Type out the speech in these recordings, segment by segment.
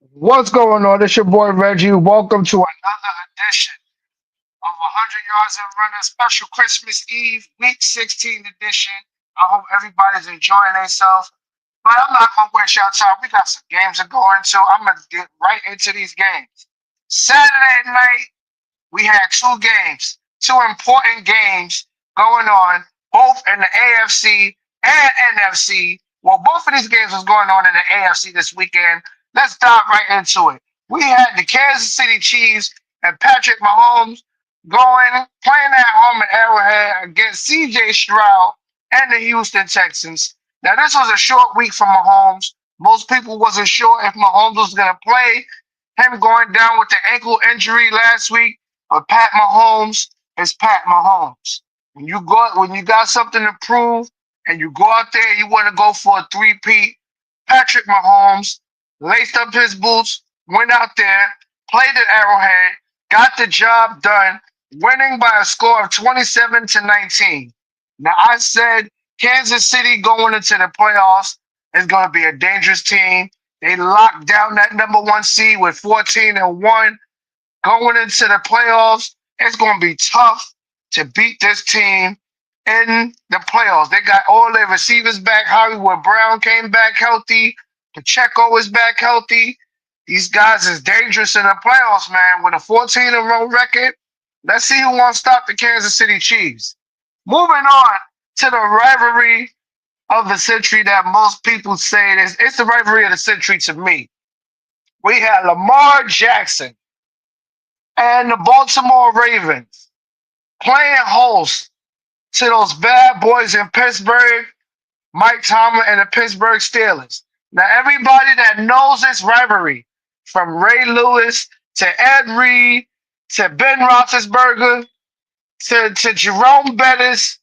What's going on? It's your boy Reggie. Welcome to another edition of 100 Yards and Running Special Christmas Eve, Week 16 edition. I hope everybody's enjoying themselves. But I'm not going to waste your time. We got some games to go into. I'm going to get right into these games. Saturday night, we had two games, two important games going on, both in the AFC and NFC. Well, both of these games was going on in the AFC this weekend. Let's dive right into it. We had the Kansas City Chiefs and Patrick Mahomes playing at home at Arrowhead against CJ Stroud and the Houston Texans. Now, this was a short week for Mahomes. Most people wasn't sure if Mahomes was going to play. Him going down with the ankle injury last week, but Pat Mahomes is Pat Mahomes. When you got something to prove and you go out there, you want to go for a three-peat. Patrick Mahomes laced up his boots, went out there, played at Arrowhead, got the job done, winning by a score of 27-19. Now I said Kansas City going into the playoffs is going to be a dangerous team. They locked down that number one seed with 14-1 going into the playoffs. It's going to be tough to beat this team in the playoffs. They got all their receivers back. Hollywood Brown came back healthy. Pacheco is back healthy. These guys is dangerous in the playoffs, man. With a 14-0 record, let's see who won't stop the Kansas City Chiefs. Moving on to the rivalry of the century that most people say it is. It's the rivalry of the century to me. We had Lamar Jackson and the Baltimore Ravens playing host to those bad boys in Pittsburgh, Mike Tomlin and the Pittsburgh Steelers. Now, everybody that knows this rivalry, from Ray Lewis to Ed Reed to Ben Roethlisberger to Jerome Bettis,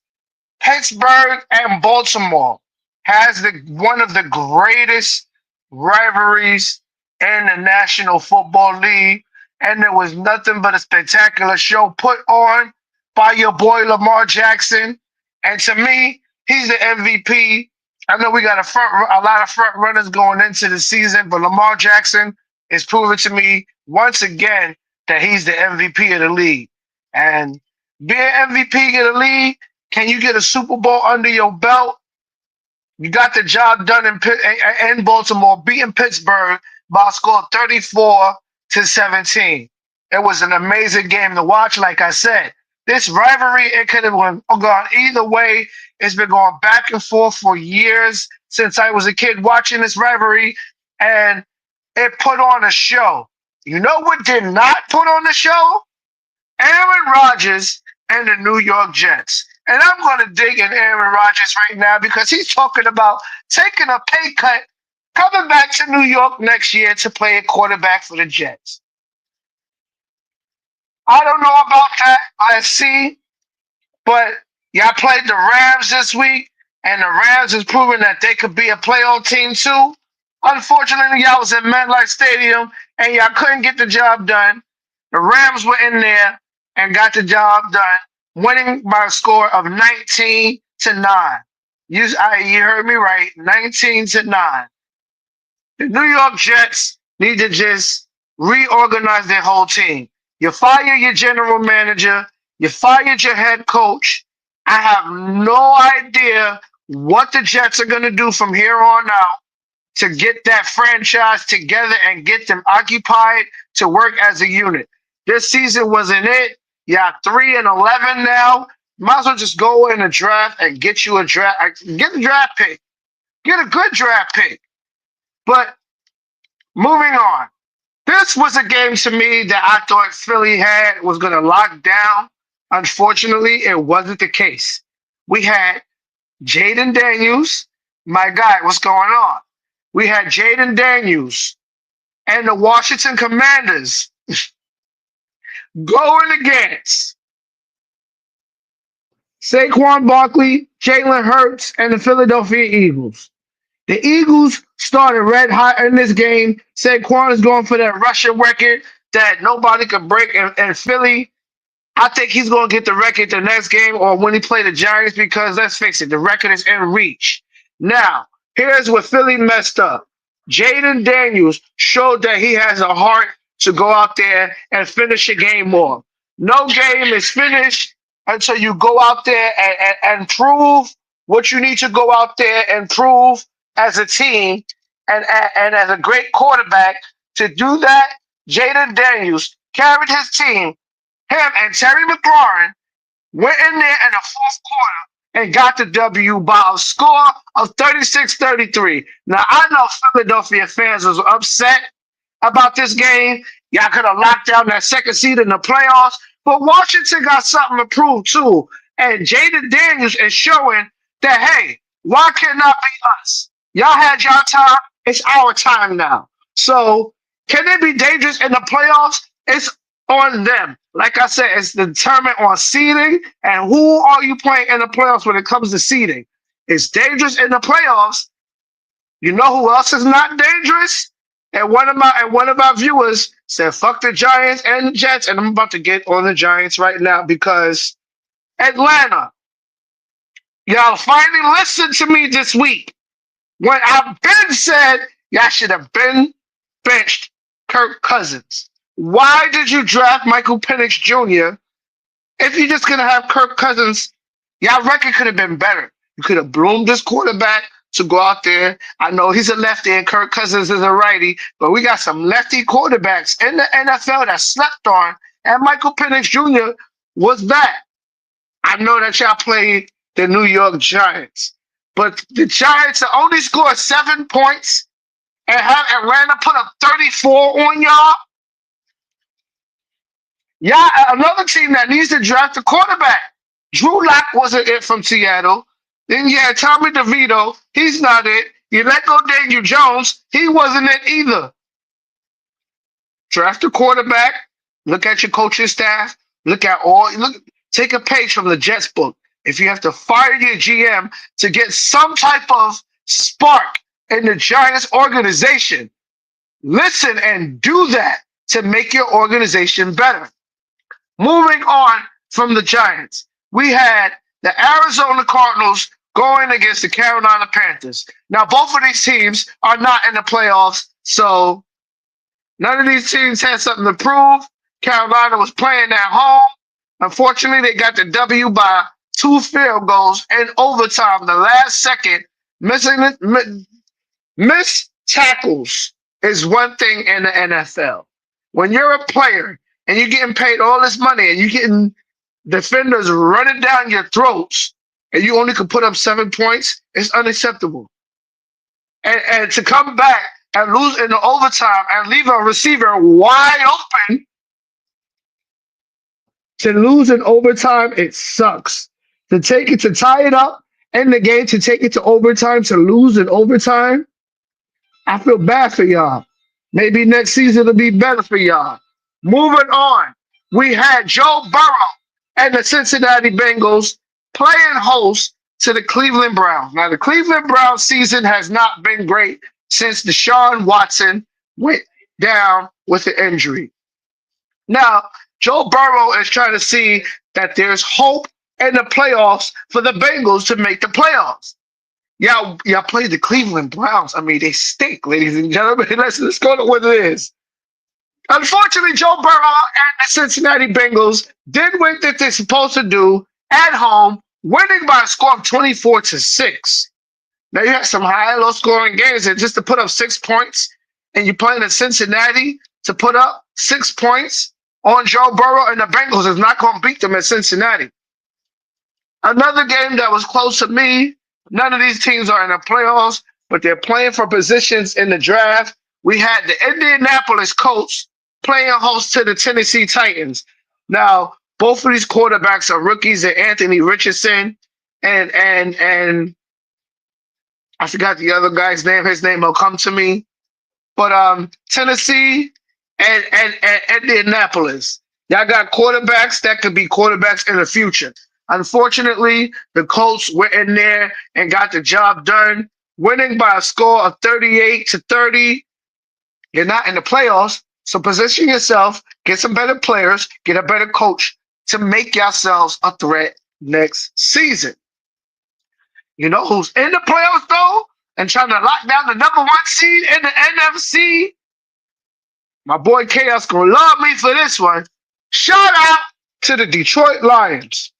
Pittsburgh and Baltimore has one of the greatest rivalries in the National Football League, and there was nothing but a spectacular show put on by your boy Lamar Jackson. And to me, he's the MVP. I know we got a lot of front runners going into the season, but Lamar Jackson is proving to me once again that he's the MVP of the league. And being MVP of the league, can you get a Super Bowl under your belt? You got the job done in Baltimore, beating Pittsburgh by a score of 34-17. It was an amazing game to watch. Like I said, this rivalry, it could have gone either way. It's been going back and forth for years since I was a kid watching this rivalry, and it put on a show. You know what did not put on the show? Aaron Rodgers and the New York Jets. And I'm going to dig in Aaron Rodgers right now because he's talking about taking a pay cut, coming back to New York next year to play a quarterback for the Jets. I don't know about that. Let's see. But y'all played the Rams this week, and the Rams is proving that they could be a playoff team too. Unfortunately, y'all was in MetLife Stadium, and y'all couldn't get the job done. The Rams were in there and got the job done, winning by a score of 19-9. You heard me right, 19-9. The New York Jets need to just reorganize their whole team. You fire your general manager, you fired your head coach. I have no idea what the Jets are going to do from here on out to get that franchise together and get them occupied to work as a unit. This season wasn't it. Yeah, 3-11 now. Might as well just go in a draft and get you a draft. Get a draft pick. Get a good draft pick. But moving on. This was a game to me that I thought Philly was going to lock down. Unfortunately, it wasn't the case. We had Jaden Daniels. My guy, what's going on? We had Jaden Daniels and the Washington Commanders going against Saquon Barkley, Jalen Hurts, and the Philadelphia Eagles. The Eagles started red hot in this game. Saquon is going for that rushing record that nobody could break. And Philly, I think he's going to get the record the next game or when he play the Giants because, let's face it, the record is in reach. Now, here's what Philly messed up. Jaden Daniels showed that he has a heart to go out there and finish a game off. No game is finished until you go out there and prove what you need to go out there and prove as a team and as a great quarterback. To do that, Jaden Daniels carried his team, him and Terry McLaurin, went in there in the fourth quarter and got the W by a score of 36-33. Now, I know Philadelphia fans was upset about this game. Y'all could have locked down that second seed in the playoffs, but Washington got something to prove too. And Jaden Daniels is showing that, hey, why can't not be us? Y'all had y'all time. It's our time now. So, can they be dangerous in the playoffs? It's on them. Like I said, it's determined on seeding and who are you playing in the playoffs when it comes to seeding. It's dangerous in the playoffs. You know who else is not dangerous? And one of our viewers said, "Fuck the Giants and the Jets," and I'm about to get on the Giants right now because Atlanta, y'all finally listened to me this week when I've been said y'all should have been benched Kirk Cousins. Why did you draft Michael Penix Jr. if you're just gonna have Kirk Cousins? Y'all record could have been better. You could have bloomed this quarterback to go out there. I know he's a lefty and Kirk Cousins is a righty, but we got some lefty quarterbacks in the NFL that slept on, and Michael Penix Jr. was that. I know that y'all played the New York Giants, but the Giants only scored 7 points and have Atlanta put up 34 on y'all. Yeah, another team that needs to draft a quarterback. Drew Lock wasn't it from Seattle. Then you had Tommy DeVito. He's not it. You let go Daniel Jones. He wasn't it either. Draft a quarterback. Look at your coaching staff. Take a page from the Jets book. If you have to fire your GM to get some type of spark in the Giants organization, listen and do that to make your organization better. Moving on from the Giants, we had the Arizona Cardinals going against the Carolina Panthers. Now, both of these teams are not in the playoffs, so none of these teams had something to prove. Carolina was playing at home. Unfortunately, they got the W by 2 field goals in overtime, the last second. Missed tackles is one thing in the NFL. When you're a player and you're getting paid all this money and you're getting defenders running down your throats and you only can put up 7 points, it's unacceptable. And to come back and lose in the overtime and leave a receiver wide open to lose in overtime, it sucks. To tie it up in the game, to take it to overtime, to lose in overtime, I feel bad for y'all. Maybe next season will be better for y'all. Moving on, we had Joe Burrow and the Cincinnati Bengals playing host to the Cleveland Browns. Now, the Cleveland Browns season has not been great since Deshaun Watson went down with an injury. Now, Joe Burrow is trying to see that there's hope in the playoffs for the Bengals to make the playoffs. Y'all played the Cleveland Browns. I mean, they stink, ladies and gentlemen. Let's go to what it is. Unfortunately, Joe Burrow and the Cincinnati Bengals did what they're supposed to do at home, winning by a score of 24-6. Now, you have some high and low scoring games, and just to put up 6 points, and you're playing in Cincinnati to put up 6 points on Joe Burrow and the Bengals is not going to beat them at Cincinnati. Another game that was close to me, none of these teams are in the playoffs, but they're playing for positions in the draft. We had the Indianapolis Colts playing host to the Tennessee Titans. Now, both of these quarterbacks are rookies, and Anthony Richardson and I forgot the other guy's name. His name will come to me. But Tennessee and Indianapolis, y'all got quarterbacks that could be quarterbacks in the future. Unfortunately, the Colts went in there and got the job done, winning by a score of 38-30. You're not in the playoffs, so position yourself, get some better players, get a better coach to make yourselves a threat next season. You know who's in the playoffs, though? and trying to lock down the number one seed in the NFC. My boy Chaos gonna love me for this one. Shout out to the Detroit Lions.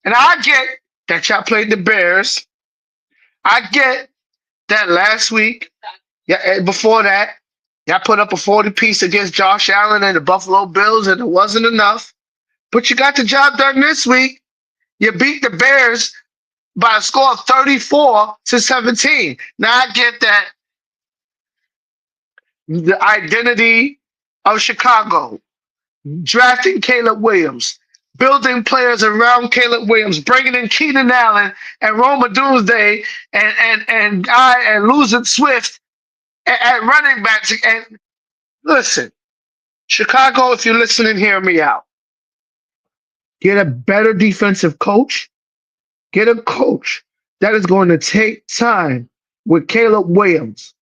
And I get that y'all played the Bears. I get that last week, yeah, and before that, y'all put up a 40 piece against Josh Allen and the Buffalo Bills, and it wasn't enough. But you got the job done this week. You beat the Bears by a score of 34-17. Now I get that the identity of Chicago, drafting Caleb Williams, building players around Caleb Williams, bringing in Keenan Allen and Roma Doomsday and losing Swift at running backs. And listen, Chicago, if you're listening, hear me out. Get a better defensive coach. Get a coach that is going to take time with Caleb Williams.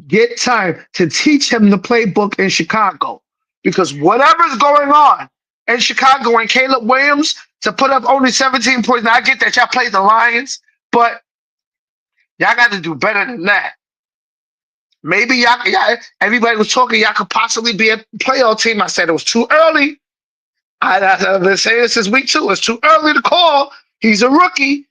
Get time to teach him the playbook in Chicago. Because whatever's going on in Chicago and Caleb Williams to put up only 17 points. Now I get that y'all played the Lions, but y'all got to do better than that. Maybe y'all everybody was talking y'all could possibly be a playoff team. I said it was too early. I've been saying this since week 2. It's too early to call. He's a rookie.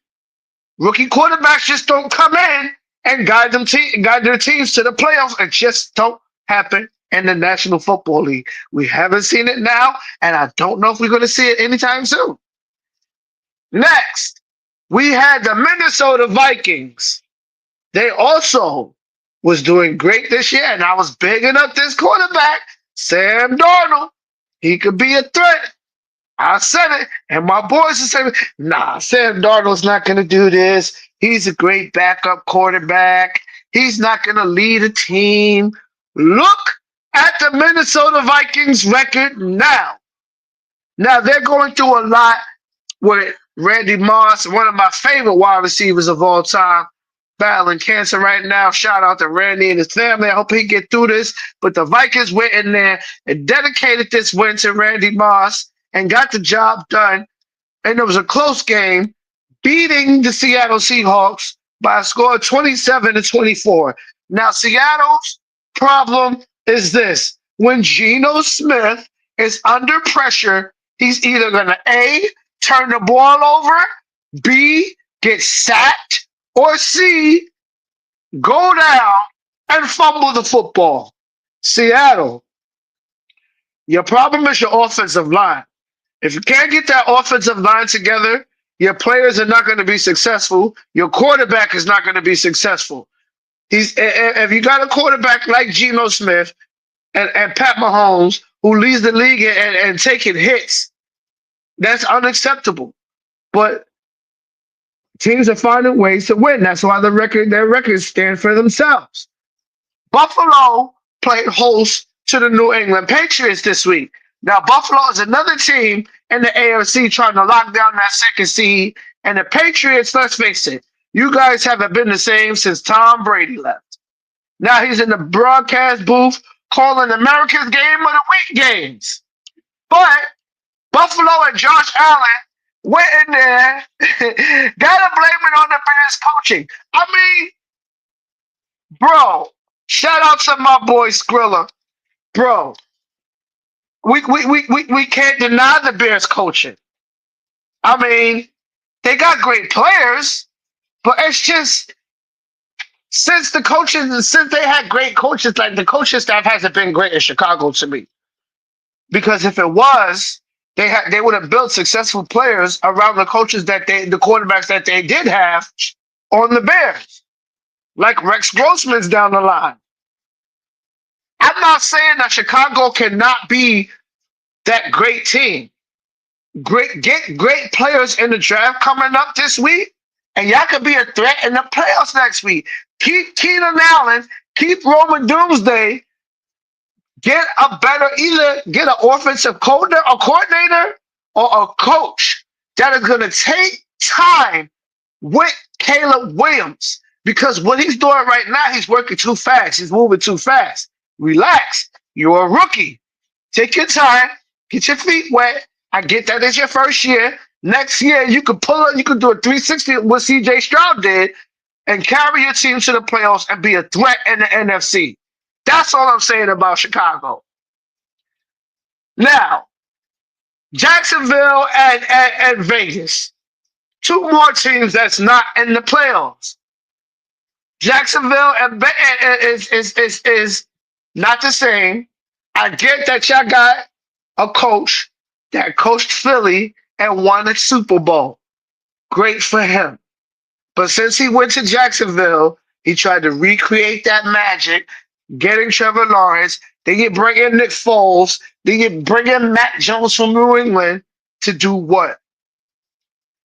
Rookie quarterbacks just don't come in and guide their teams to the playoffs. It just don't happen in the National Football League. We haven't seen it now, and I don't know if we're going to see it anytime soon. Next, we had the Minnesota Vikings. They also was doing great this year, and I was bigging up this quarterback, Sam Darnold. He could be a threat. I said it, and my boys are saying, nah, Sam Darnold's not going to do this. He's a great backup quarterback. He's not going to lead a team. Look at the Minnesota Vikings record now. Now, they're going through a lot with Randy Moss, one of my favorite wide receivers of all time, battling cancer right now. Shout out to Randy and his family. I hope he get through this. But the Vikings went in there and dedicated this win to Randy Moss and got the job done. And it was a close game, beating the Seattle Seahawks by a score of 27-24. Now, Seattle's problem is this. When Geno Smith is under pressure, he's either going to A, turn the ball over, B, get sacked, or C, go down and fumble the football. Seattle, your problem is your offensive line. If you can't get that offensive line together, your players are not going to be successful. Your quarterback is not going to be successful. If you got a quarterback like Geno Smith and Pat Mahomes, who leads the league and taking hits, that's unacceptable. But teams are finding ways to win. That's why their records stand for themselves. Buffalo played host to the New England Patriots this week. Now, Buffalo is another team in the AFC trying to lock down that second seed. And the Patriots, let's face it, you guys haven't been the same since Tom Brady left. Now he's in the broadcast booth calling America's Game of the Week games. But Buffalo and Josh Allen went in there, gotta blame it on the Bears coaching. I mean, bro, shout out to my boy Skrilla. Bro, we can't deny the Bears coaching. I mean, they got great players, but it's just since they had great coaches, like the coaching staff hasn't been great in Chicago to me. Because if it was, they would have built successful players around the the quarterbacks that they did have on the Bears, like Rex Grossman's down the line. I'm not saying that Chicago cannot be that great team. Get great players in the draft coming up this week, and y'all could be a threat in the playoffs next week. Keep Keenan Allen, keep Roman Doomsday, get an offensive coordinator or a coach that is going to take time with Caleb Williams, because what he's doing right now, he's working too fast. He's moving too fast. Relax. You're a rookie. Take your time. Get your feet wet. I get that it's your first year. Next year, you could do a 360 what CJ Stroud did. and carry your team to the playoffs and be a threat in the NFC. That's all I'm saying about Chicago. Now, Jacksonville and Vegas, two more teams that's not in the playoffs. Jacksonville is not the same. I get that y'all got a coach that coached Philly and won a Super Bowl. Great for him. But since he went to Jacksonville, he tried to recreate that magic, getting Trevor Lawrence. Then you bring in Nick Foles. Then you bring in Matt Jones from New England to do what?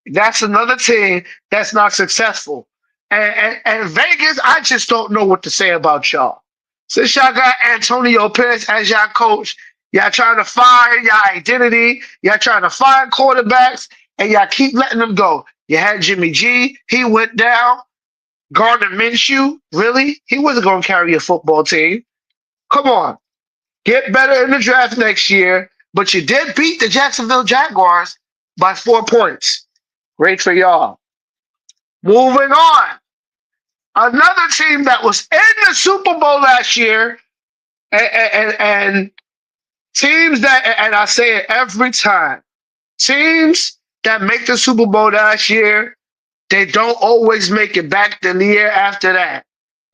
That's another team that's not successful. And Vegas, I just don't know what to say about y'all. Since y'all got Antonio Pierce as y'all coach, y'all trying to find your identity, y'all trying to find quarterbacks, and y'all keep letting them go. You had Jimmy G, he went down. Gardner Minshew, really? He wasn't going to carry a football team. Come on. Get better in the draft next year, but you did beat the Jacksonville Jaguars by 4 points. Great for y'all. Moving on. Another team that was in the Super Bowl last year, and teams that, and I say it every time, teams that make the Super Bowl last year, they don't always make it back the year after that.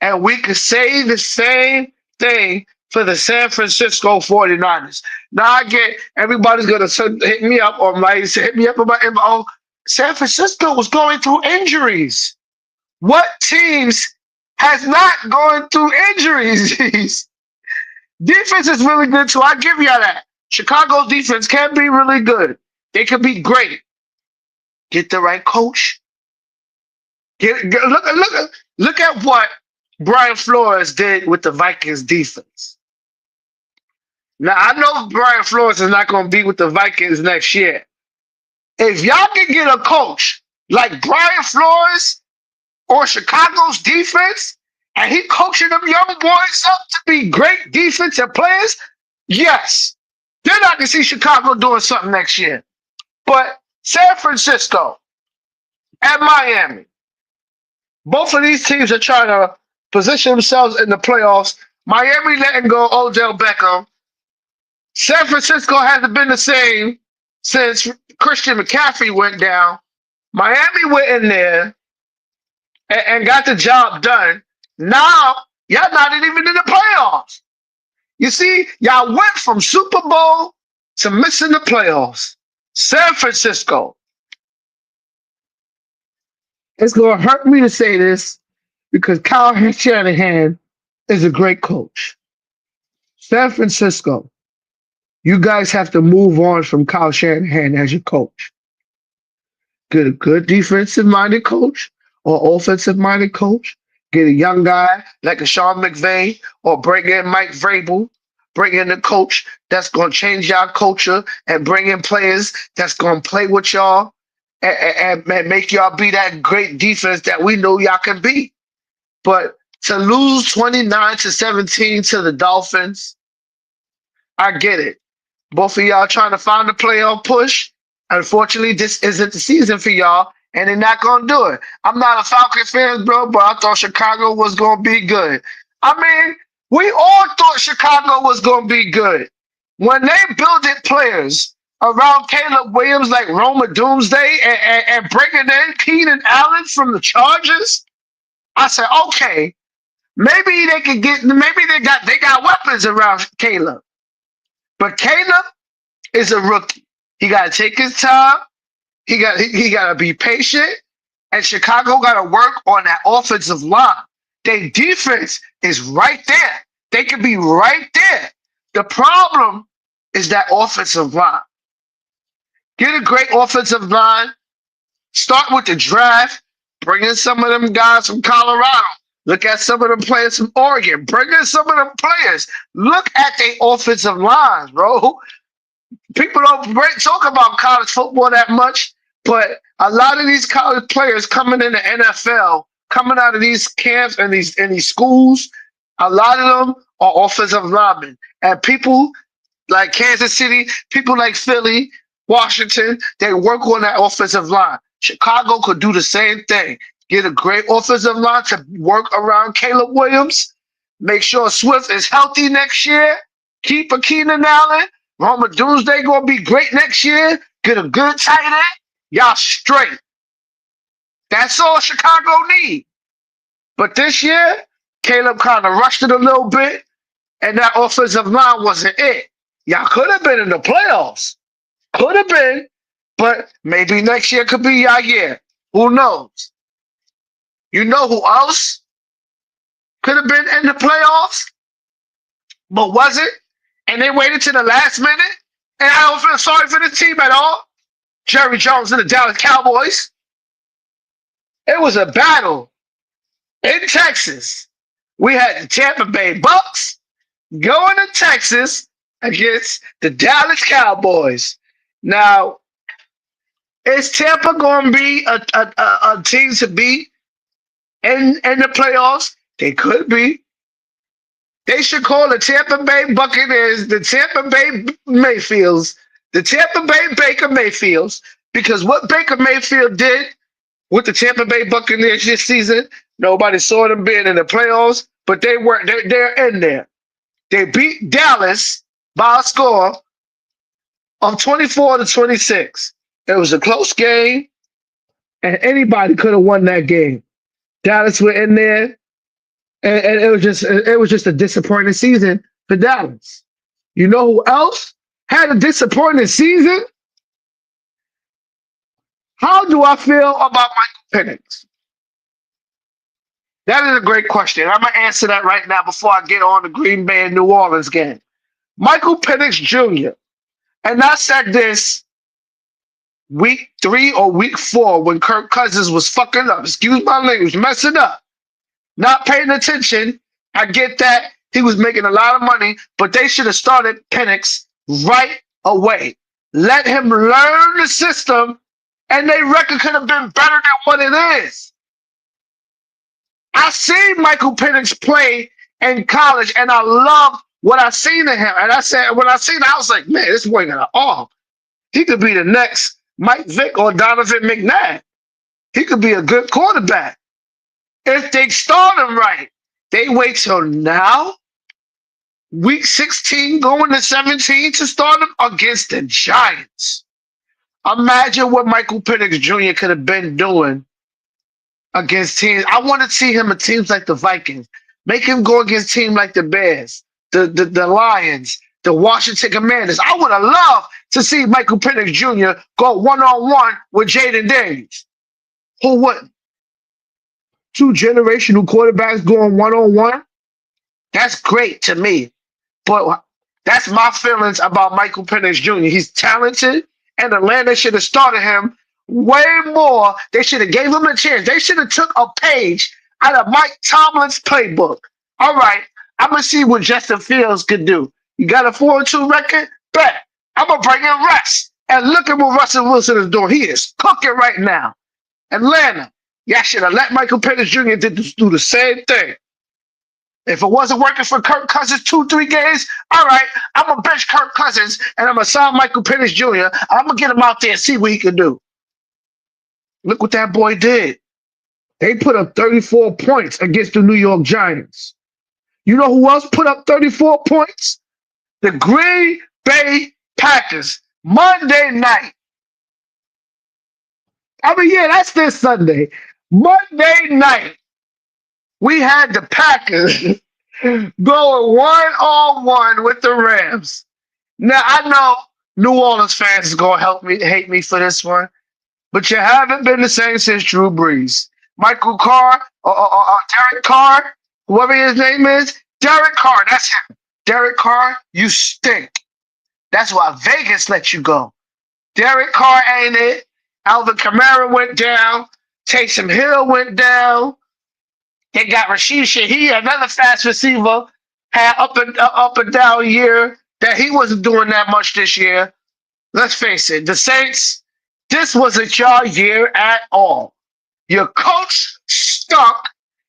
And we could say the same thing for the San Francisco 49ers. Now I get everybody's going to hit me up or might hit me up about oh, San Francisco was going through injuries. What teams has not gone through injuries? Defense is really good too. I give you that. Chicago's defense can be really good. They can be great. Get the right coach. Look at what Brian Flores did with the Vikings defense. Now I know Brian Flores is not going to be with the Vikings next year. If y'all can get a coach like Brian Flores or Chicago's defense, and he coaching them young boys up to be great defensive players, yes, then I can see Chicago doing something next year. But San Francisco and Miami, both of these teams are trying to position themselves in the playoffs. Miami letting go Odell Beckham. San Francisco hasn't been the same since Christian McCaffrey went down. Miami went in there and got the job done. Now, y'all not even in the playoffs. You see, y'all went from Super Bowl to missing the playoffs. San Francisco. It's going to hurt me to say this because Kyle Shanahan is a great coach. San Francisco, you guys have to move on from Kyle Shanahan as your coach. Get a good defensive-minded coach or offensive-minded coach. Get a young guy like a Sean McVay or bring in Mike Vrabel. Bring in a coach that's going to change y'all culture and bring in players that's going to play with y'all and make y'all be that great defense that we know y'all can be. But to lose 29-17 to the Dolphins, I get it. Both of y'all trying to find a playoff push. Unfortunately, this isn't the season for y'all, and they're not going to do it. I'm not a Falcon fan, bro, but I thought Chicago was going to be good. I mean, we all thought Chicago was going to be good. When they builded players around Caleb Williams like Roma Doomsday and bringing in Keenan Allen from the Chargers, I said, okay, maybe they could get, maybe they got weapons around Caleb. But Caleb is a rookie. He got to take his time. He got to be patient. And Chicago got to work on that offensive line. Their defense is right there. They could be right there. The problem is that offensive line. Get a great offensive line. Start with the draft. Bring in some of them guys from Colorado. Look at some of them players from Oregon. Bring in some of them players. Look at their offensive lines, bro. People don't talk about college football that much, but a lot of these college players coming in the NFL, coming out of these camps and these schools, a lot of them are offensive linemen. And people like Kansas City, people like Philly, Washington, they work on that offensive line. Chicago could do the same thing. Get a great offensive line to work around Caleb Williams. Make sure Swift is healthy next year. Keep a Keenan Allen. Roma Doomsday gonna be great next year. Get a good tight end. Y'all straight. That's all Chicago need. But this year, Caleb kind of rushed it a little bit, and that offensive line wasn't it. Y'all could have been in the playoffs. Could have been, but maybe next year could be y'all year. Who knows? You know who else could have been in the playoffs, but wasn't? And they waited to the last minute. And I don't feel sorry for the team at all. Jerry Jones and the Dallas Cowboys. It was a battle in Texas. We had the Tampa Bay Bucks going to Texas against the Dallas Cowboys. Now, is Tampa going to be a team to beat in the playoffs? They could be. They should call the Tampa Bay Buccaneers the Tampa Bay Mayfields, the Tampa Bay Baker Mayfields, because what Baker Mayfield did with the Tampa Bay Buccaneers this season, nobody saw them being in the playoffs, but they were they're in there. They beat Dallas by a score of 24-26. It was a close game, and anybody could have won that game. Dallas were in there, and it was just a disappointing season for Dallas. You know who else had a disappointing season? How do I feel about Michael Penix? That is a great question. I'm gonna answer that right now before I get on the Green Bay and New Orleans game. Michael Penix Jr. And I said this week 3 or week 4 when Kirk Cousins was fucking up. Excuse my language, messing up. Not paying attention. I get that. He was making a lot of money, but they should have started Penix right away. Let him learn the system, and their record could have been better than what it is. I seen Michael Penix play in college, and I love what I seen of him. And I said, when I seen it, I was like, man, this boy got an arm. He could be the next Mike Vick or Donovan McNabb. He could be a good quarterback if they start him right. They wait till now, week 16 going to 17 to start him against the Giants. Imagine what Michael Penix Jr. could have been doing against teams. I want to see him at teams like the Vikings. Make him go against teams like the Bears, the Lions, the Washington Commanders. I would have loved to see Michael Penix Jr. go one-on-one with Jaden Daniels. Who wouldn't? 2 generational quarterbacks going one-on-one. That's great to me. But that's my feelings about Michael Penix Jr. He's talented, and Atlanta should have started him way more. They should have gave him a chance. They should have took a page out of Mike Tomlin's playbook. All right, I'm going to see what Justin Fields could do. You got a 4-2 record? Bet. I'm going to bring in Russ. And look at what Russell Wilson is doing. He is cooking right now. Atlanta, y'all should have let Michael Penix Jr. do the same thing. If it wasn't working for Kirk Cousins 2-3 games, all right, I'm going to bench Kirk Cousins and I'm going to sign Michael Penix Jr. I'm going to get him out there and see what he can do. Look what that boy did. They put up 34 points against the New York Giants. You know who else put up 34 points? The Green Bay Packers. Monday night. I mean, yeah, that's this Sunday. Monday night, we had the Packers going one-on-one with the Rams. Now, I know New Orleans fans is going to hate me for this one, but you haven't been the same since Drew Brees. Michael Carr, or Derek Carr, whoever his name is, Derek Carr, that's him. Derek Carr, you stink. That's why Vegas let you go. Derek Carr ain't it. Alvin Kamara went down. Taysom Hill went down. They got Rashid Shaheed, another fast receiver, had up and down year that he wasn't doing that much this year. Let's face it, the Saints, this wasn't your year at all. Your coach stunk.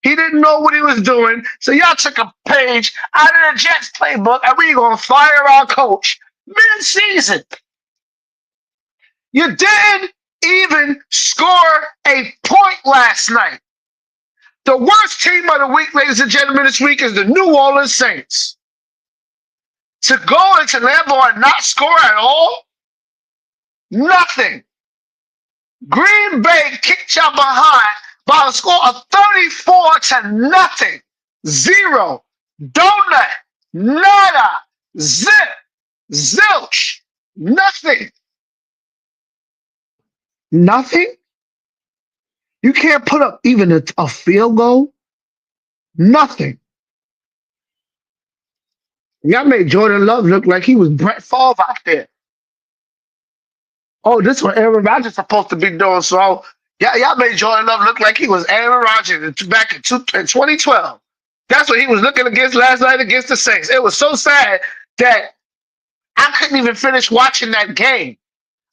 He didn't know what he was doing. So y'all took a page out of the Jets playbook and we're going to fire our coach mid-season. You didn't even score a point last night. The worst team of the week, ladies and gentlemen, this week is the New Orleans Saints. To go into Lambeau and not score at all? Nothing. Green Bay kicked y'all behind by a score of 34-0. Zero. Donut. Nada. Zip. Zilch. Nothing. Nothing? You can't put up even a field goal? Nothing. Y'all made Jordan Love look like he was Brett Favre out there. Oh, this is what Aaron Rodgers supposed to be doing. So y'all made Jordan Love look like he was Aaron Rodgers back in 2012. That's what he was looking against last night against the Saints. It was so sad that I couldn't even finish watching that game.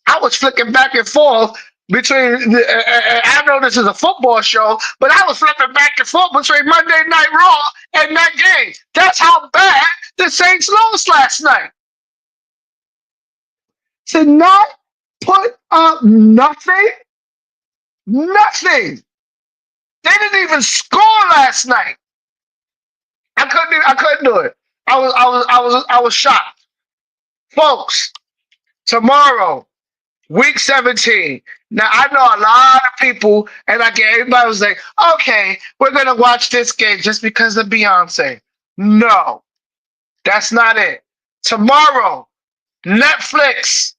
I was flicking back and forth between, I know this is a football show, but I was flipping back and forth between Monday Night Raw and that game. That's how bad the Saints lost last night. To not put up nothing. They didn't even score last night. I couldn't do it. I was shocked. Folks, tomorrow, week 17. Now I know a lot of people, and everybody was like, okay, we're gonna watch this game just because of Beyonce. No, that's not it. Tomorrow, Netflix.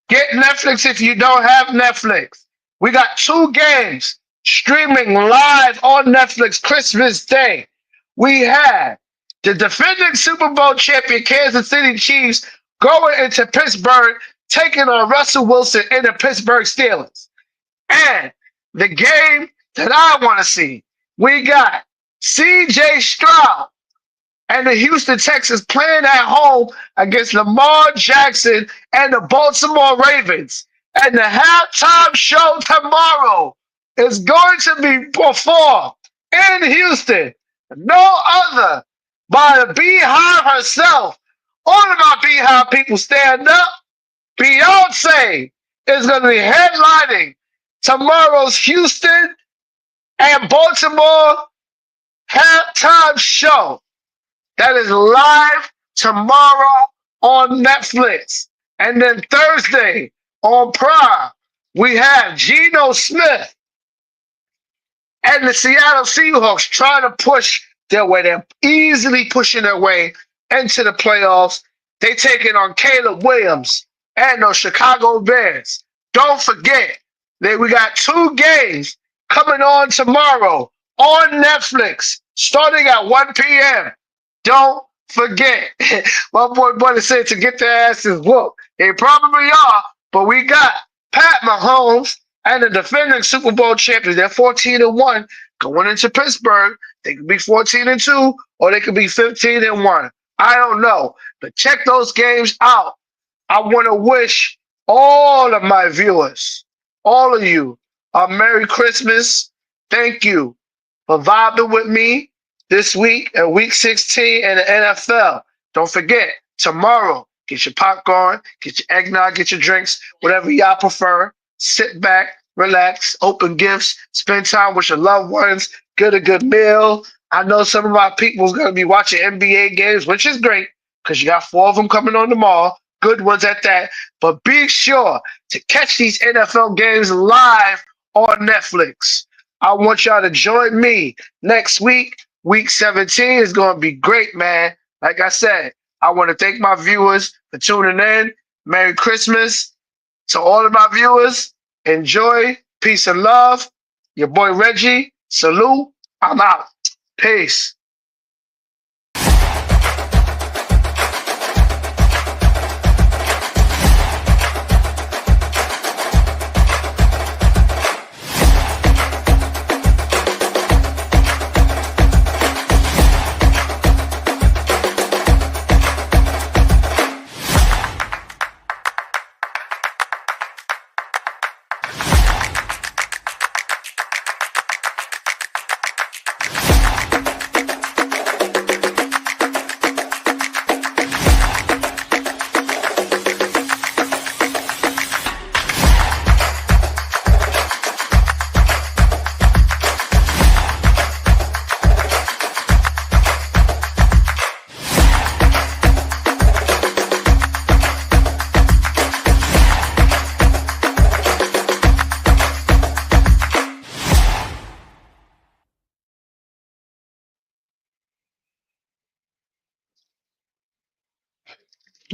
Get Netflix if you don't have Netflix. We got 2 games streaming live on Netflix Christmas Day. We have the defending Super Bowl champion Kansas City Chiefs going into Pittsburgh, taking on Russell Wilson and the Pittsburgh Steelers. And the game that I want to see, we got C.J. Stroud and the Houston Texans playing at home against Lamar Jackson and the Baltimore Ravens. And the halftime show tomorrow is going to be performed in Houston. No other by the Beehive herself. All of my Beehive people stand up. Beyonce is going to be headlining tomorrow's Houston and Baltimore halftime show. That is live tomorrow on Netflix. And then Thursday on Prime, we have Geno Smith and the Seattle Seahawks trying to push their way. They're easily pushing their way into the playoffs. They taking on Caleb Williams and those Chicago Bears. Don't forget that we got 2 games coming on tomorrow on Netflix starting at 1 p.m. Don't forget. My boy said to get their asses whooped. They probably are, but we got Pat Mahomes and the defending Super Bowl champions. They're 14-1 going into Pittsburgh. They could be 14-2 or they could be 15-1. I don't know, but check those games out. I want to wish all of my viewers, all of you, a Merry Christmas. Thank you for vibing with me this week at week 16 in the NFL. Don't forget, tomorrow, get your popcorn, get your eggnog, get your drinks, whatever y'all prefer. Sit back, relax, open gifts, spend time with your loved ones, get a good meal. I know some of my people is going to be watching NBA games, which is great because you got 4 of them coming on tomorrow. Good ones at that. But be sure to catch these NFL games live on Netflix. I want y'all to join me next week. Week 17 is going to be great, man. Like I said, I want to thank my viewers for tuning in. Merry Christmas to all of my viewers. Enjoy. Peace and love. Your boy Reggie. Salute. I'm out. Peace.